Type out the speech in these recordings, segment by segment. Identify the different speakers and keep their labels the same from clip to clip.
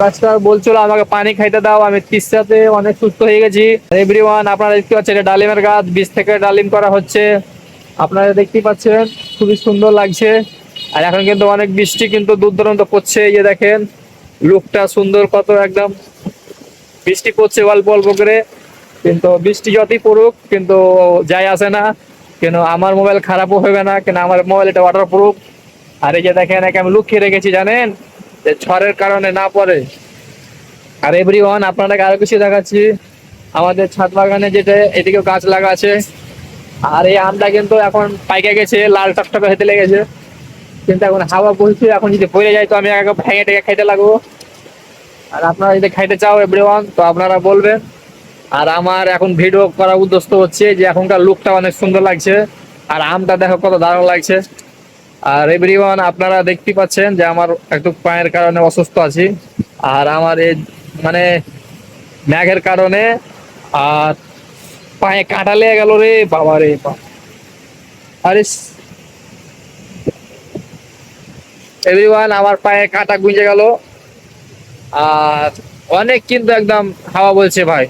Speaker 1: গাছটা বলছিল আমাকে পানি খাইতে দাও, আমি তৃষ্ণাতে অনেক সুস্থ হয়ে গেছি। এভরিওয়ান, আপনারা দেখতে পাচ্ছেন এটা ডালিমের গাছ, বীজ থেকে ডালিম করা হচ্ছে। আপনারা দেখতেই পাচ্ছেন খুবই সুন্দর লাগছে। আর এখন কিন্তু অনেক বৃষ্টি কিন্তু দূর দূরান্ত পড়ছে, এই যে দেখেন লুকটা সুন্দর কত একদম। বৃষ্টি পড়ছে অল্প অল্প করে, কিন্তু বৃষ্টি যতই পড়ুক কিন্তু যায় আসে না। কেন আমার মোবাইল খারাপও হবে না, কেন আমার মোবাইল এটা ওয়াটার প্রুফ। আর এই যে দেখেন একে আমি লুকিয়ে রেখেছি জানেন, যে ঝড়ের কারণে না পড়ে। আর এভরিওয়ান, আপনাদেরকে আরো কিছু দেখাচ্ছি। আমাদের ছাদ বাগানে যেটা এদিকেও গাছ লাগা আছে। আর এই আমটা কিন্তু এখন পাইকে গেছে, লাল টকটকে হতে লেগেছে। কিন্তু এখন হাওয়া বইছে, এখন যদি পড়ে যায় তো আমি আগে ভেঙে টেঙে খাইতে লাগবো। আর আপনারা যদি খাইতে চাও এভরিওয়ান তো আপনারা বলবেন। আর আমার এখন ভিডিও করা উদ্দেশ্য হচ্ছে যে এখনকার লুকটা অনেক সুন্দর লাগছে। আর আমটা দেখো কত দারুণ লাগছে। আর এভরিওয়ান, আপনারা দেখতে পাচ্ছেন যে আমার একটু পায়ের কারণে অসুস্থ আছি। আর আমার এই মানে ম্যাঘের কারণে আর পায়ে কাঁটা লেগে গেল রে বাবা রে আরে এভরিওয়ান, আমার পায়ে কাঁটা গুঁজে গেল। আর অনেক কিন্তু একদম হাওয়া বলছে ভাই,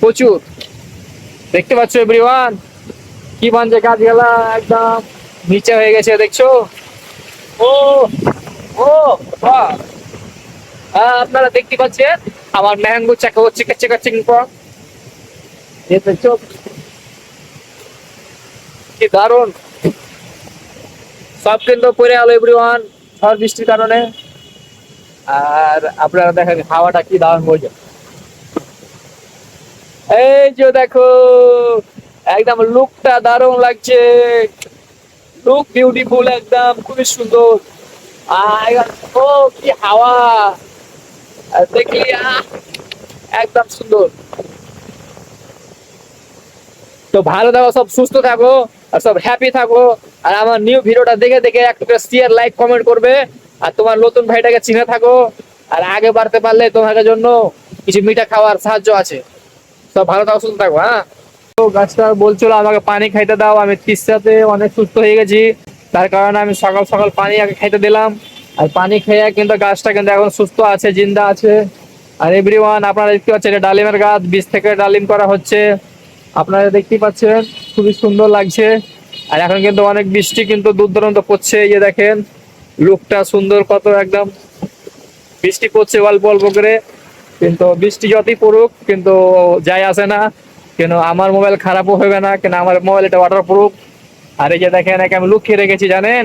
Speaker 1: প্রচুর। দেখতে পাচ্ছ এভরিওয়ান, কি বানছে গাছ গেলা একদম নিচে হয়ে গেছে দেখছো। ও ও বাহ! আপনারা দেখতে পাচ্ছেন আমার ম্যাঙ্গো চাকা হচ্ছে কাচ্ছে কাচ্ছে দেখছো কি দারুন। সব কিন্তু পরে আলো এভরিওয়ান ঝড় বৃষ্টির কারণে। আর আপনারা দেখেন হাওয়াটা কি দারুণ বইছে। এই যে দেখো একদম লুকটা দারুণ লাগছে, লুক বিউটিফুল একদম খুবই সুন্দর। ও কি হাওয়া, দেখলি একদম সুন্দর। তো ভালো থাকো, সব সুস্থ থাকো, আর সব হ্যাপি থাকো। আর আমার নিউ ভিডিওটা দেখে দেখে একটা শেয়ার লাইক কমেন্ট করবে। আর তোমার নতুন ভাইটাকে চিনে থাকো। আর আগে বাড়তে পারলে তোমাদের জন্য কিছু মিঠা খাওয়ার সাহায্য আছে। সব ভালো থাকো, সুস্থ থাকো। হ্যাঁ, তো গাছটা বলছিল আমাকে পানি খাইতে দাও, আমি তৃষ্ণাতে অনেক সুস্থ হয়ে গেছি। তার কারণে আমি সকাল সকাল পানি আগে খাইতে দিলাম। আর পানি খেয়ে কিন্তু গাছটা কিন্তু এখন সুস্থ আছে, জিন্দা আছে। আর এভরিওয়ান, আপনারা দেখতে পাচ্ছেন এটা ডালিমের গাছ, বীজ থেকে ডালিম করা হচ্ছে। আপনারা দেখতেই পাচ্ছেন খুবই সুন্দর লাগছে। আর এখন কিন্তু অনেক বৃষ্টি কিন্তু দূর দূরান্ত পড়ছে, এই যে দেখেন লুকটা সুন্দর কত একদম। বৃষ্টি পড়ছে অল্প অল্প করে, কিন্তু বৃষ্টি যতই পড়ুক কিন্তু যায় আসে না। কেন আমার মোবাইল খারাপও হবে না, কেন আমার মোবাইল এটা ওয়াটার প্রুফ। আর এই যে দেখেন একে আমি লুকিয়ে রেখেছি জানেন,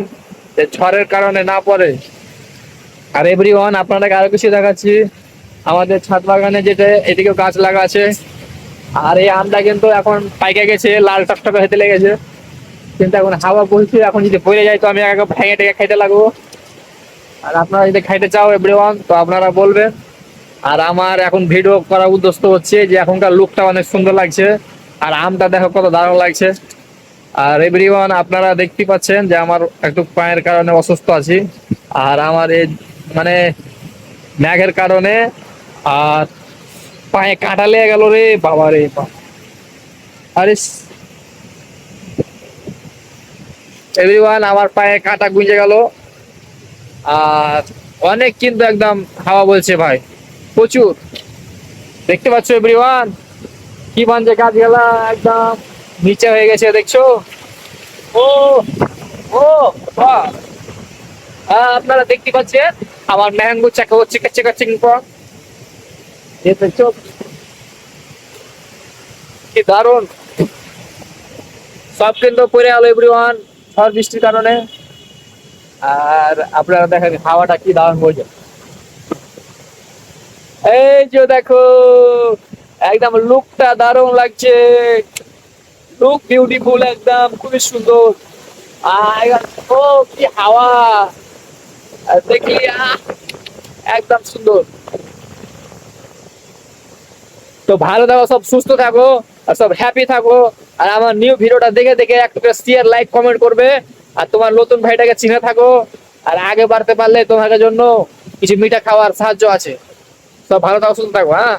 Speaker 1: যে ঝড়ের কারণে না পড়ে। আর এভরিওয়ান, আপনাদেরকে আরো কিছু দেখাচ্ছি। আমাদের ছাদ বাগানে যেটা এদিকেও গাছ লাগা আছে। আর এই আমটা কিন্তু এখন পাইকে গেছে, লাল টকটকে হতে লেগেছে। কিন্তু এখন হাওয়া বইছে, এখন যদি পড়ে যায় তো আমি আগে ভেঙে টেঙে খাইতে লাগবো। আর আপনারা যদি খাইতে চাও এভরিওয়ান তো আপনারা বলবেন। আর আমার এখন ভিডিও করা উদ্দেশ্য হচ্ছে যে এখনকার লুকটা অনেক সুন্দর লাগছে। আর আমটা দেখো কত দারুণ লাগছে। আর এভরিওয়ান, আপনারা দেখতে পাচ্ছেন যে আমার একটু পায়ের কারণে অসুস্থ আছি। আর আমার এই মানে ম্যাঘের কারণে আর পায়ে কাঁটা লেগে গেল রে বাবা রে আরে এভরিওয়ান, আমার পায়ে কাঁটা গুঁজে গেল। আর অনেক কিন্তু একদম হাওয়া বলছে ভাই, প্রচুর। দেখতে পাচ্ছ এভরিওয়ান, কি বানছে গাছ গেলা একদম নিচে হয়ে গেছে দেখছো। ও ও বাহ! আপনারা দেখতে পাচ্ছেন আমার ম্যাঙ্গো চাকা হচ্ছে কাচ্ছে কাচ্ছে দেখছো কি দারুন। সব কিন্তু পরে আলো এভরিওয়ান ঝড় বৃষ্টির কারণে। আর আপনারা দেখেন হাওয়াটা কি দারুণ বইছে। এই যে দেখো একদম লুকটা দারুণ লাগছে, লুক বিউটিফুল একদম খুবই সুন্দর। ও কি হাওয়া, দেখলি একদম সুন্দর। তো ভালো থাকো, সব সুস্থ থাকো, আর সব হ্যাপি থাকো। আর আমার নিউ ভিডিওটা দেখে দেখে একটা শেয়ার লাইক কমেন্ট করবে। আর তোমার নতুন ভাইটাকে চিনে থাকো। আর আগে বাড়তে পারলে তোমাদের জন্য কিছু মিঠা খাওয়ার সাহায্য আছে। সব ভালো থাকো, সুস্থ থাকো। হ্যাঁ।